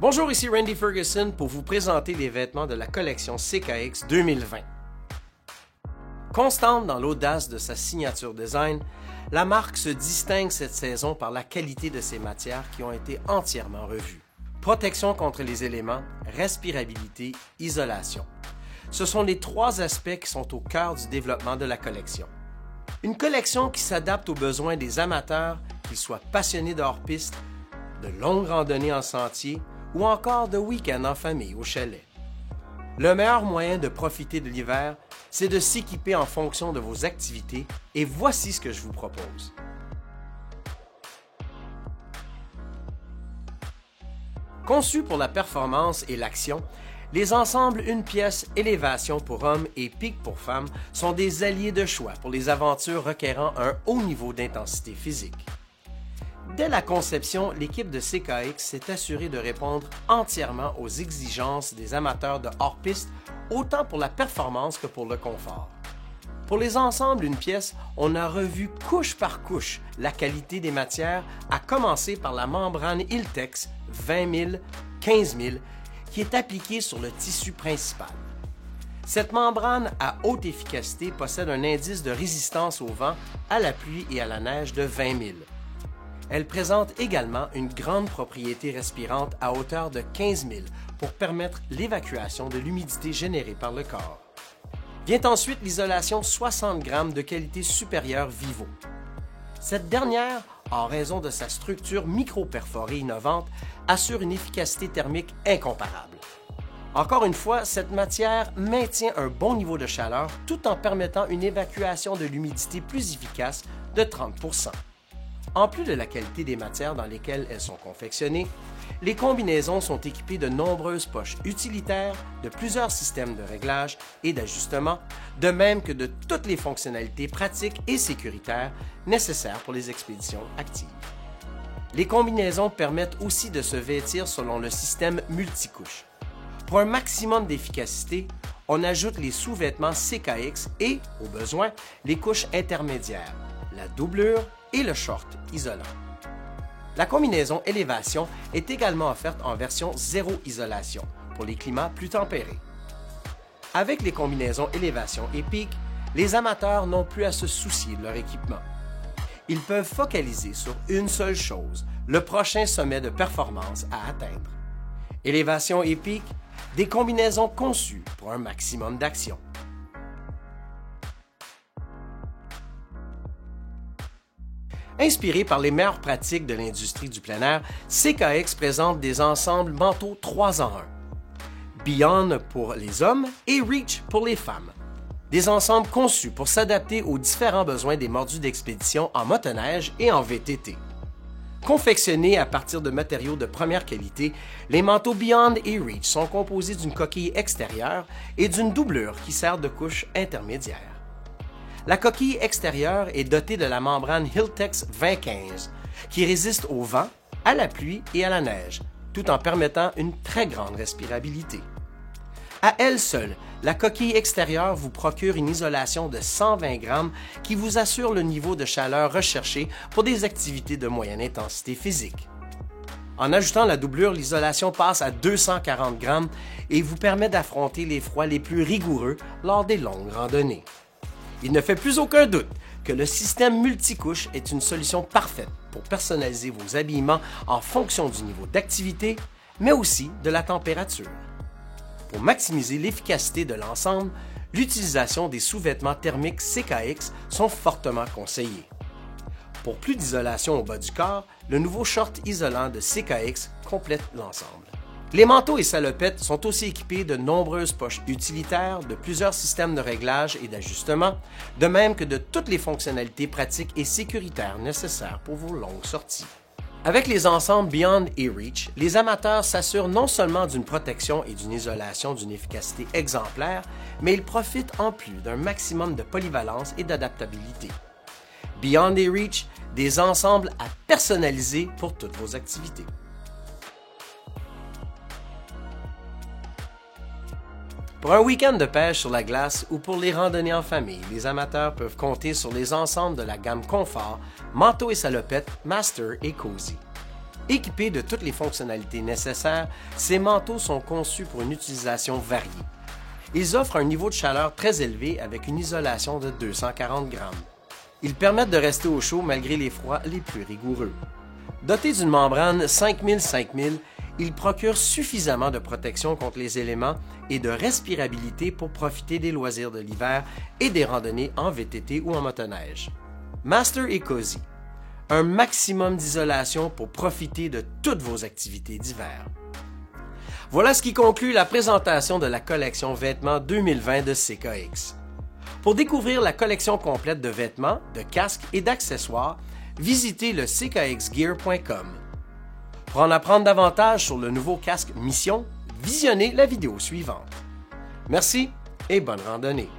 Bonjour, ici Randy Ferguson pour vous présenter les vêtements de la collection CKX 2020. Constante dans l'audace de sa signature design, la marque se distingue cette saison par la qualité de ses matières qui ont été entièrement revues. Protection contre les éléments, respirabilité, isolation. Ce sont les trois aspects qui sont au cœur du développement de la collection. Une collection qui s'adapte aux besoins des amateurs, qu'ils soient passionnés de hors-piste, de longues randonnées en sentier ou encore de week-ends en famille au chalet. Le meilleur moyen de profiter de l'hiver, c'est de s'équiper en fonction de vos activités et voici ce que je vous propose. Conçus pour la performance et l'action, les ensembles une pièce élévation pour hommes et pique pour femmes sont des alliés de choix pour les aventures requérant un haut niveau d'intensité physique. Dès la conception, l'équipe de CKX s'est assurée de répondre entièrement aux exigences des amateurs de hors-piste, autant pour la performance que pour le confort. Pour les ensembles une pièce, on a revu couche par couche la qualité des matières, à commencer par la membrane Hiltex 20 000, 15 000, qui est appliquée sur le tissu principal. Cette membrane à haute efficacité possède un indice de résistance au vent, à la pluie et à la neige de 20 000. Elle présente également une grande propriété respirante à hauteur de 15 000 pour permettre l'évacuation de l'humidité générée par le corps. Vient ensuite l'isolation 60 g de qualité supérieure Vivo. Cette dernière, en raison de sa structure micro-perforée innovante, assure une efficacité thermique incomparable. Encore une fois, cette matière maintient un bon niveau de chaleur tout en permettant une évacuation de l'humidité plus efficace de 30 %. En plus de la qualité des matières dans lesquelles elles sont confectionnées, les combinaisons sont équipées de nombreuses poches utilitaires, de plusieurs systèmes de réglage et d'ajustement, de même que de toutes les fonctionnalités pratiques et sécuritaires nécessaires pour les expéditions actives. Les combinaisons permettent aussi de se vêtir selon le système multicouche. Pour un maximum d'efficacité, on ajoute les sous-vêtements CKX et, au besoin, les couches intermédiaires, la doublure et le short isolant. La combinaison élévation est également offerte en version zéro isolation pour les climats plus tempérés. Avec les combinaisons élévation et pique, les amateurs n'ont plus à se soucier de leur équipement. Ils peuvent focaliser sur une seule chose, le prochain sommet de performance à atteindre. Élévation et pique, des combinaisons conçues pour un maximum d'action. Inspiré par les meilleures pratiques de l'industrie du plein air, CKX présente des ensembles manteaux 3 en 1. Beyond pour les hommes et Reach pour les femmes. Des ensembles conçus pour s'adapter aux différents besoins des mordus d'expédition en motoneige et en VTT. Confectionnés à partir de matériaux de première qualité, les manteaux Beyond et Reach sont composés d'une coquille extérieure et d'une doublure qui sert de couche intermédiaire. La coquille extérieure est dotée de la membrane Hiltex 2015 qui résiste au vent, à la pluie et à la neige, tout en permettant une très grande respirabilité. À elle seule, la coquille extérieure vous procure une isolation de 120 g qui vous assure le niveau de chaleur recherché pour des activités de moyenne intensité physique. En ajoutant la doublure, l'isolation passe à 240 g et vous permet d'affronter les froids les plus rigoureux lors des longues randonnées. Il ne fait plus aucun doute que le système multicouche est une solution parfaite pour personnaliser vos habillements en fonction du niveau d'activité, mais aussi de la température. Pour maximiser l'efficacité de l'ensemble, l'utilisation des sous-vêtements thermiques CKX sont fortement conseillés. Pour plus d'isolation au bas du corps, le nouveau short isolant de CKX complète l'ensemble. Les manteaux et salopettes sont aussi équipés de nombreuses poches utilitaires, de plusieurs systèmes de réglage et d'ajustement, de même que de toutes les fonctionnalités pratiques et sécuritaires nécessaires pour vos longues sorties. Avec les ensembles Beyond et Reach, les amateurs s'assurent non seulement d'une protection et d'une isolation d'une efficacité exemplaire, mais ils profitent en plus d'un maximum de polyvalence et d'adaptabilité. Beyond et Reach, des ensembles à personnaliser pour toutes vos activités. Pour un week-end de pêche sur la glace ou pour les randonnées en famille, les amateurs peuvent compter sur les ensembles de la gamme Confort, manteaux et salopettes, Master et Cozy. Équipés de toutes les fonctionnalités nécessaires, ces manteaux sont conçus pour une utilisation variée. Ils offrent un niveau de chaleur très élevé avec une isolation de 240 grammes. Ils permettent de rester au chaud malgré les froids les plus rigoureux. Dotés d'une membrane 5000-5000, ils procurent suffisamment de protection contre les éléments et de respirabilité pour profiter des loisirs de l'hiver et des randonnées en VTT ou en motoneige. Master et Cozy, un maximum d'isolation pour profiter de toutes vos activités d'hiver. Voilà ce qui conclut la présentation de la collection vêtements 2020 de CKX. Pour découvrir la collection complète de vêtements, de casques et d'accessoires, visitez le ckxgear.com. Pour en apprendre davantage sur le nouveau casque Mission, visionnez la vidéo suivante. Merci et bonne randonnée!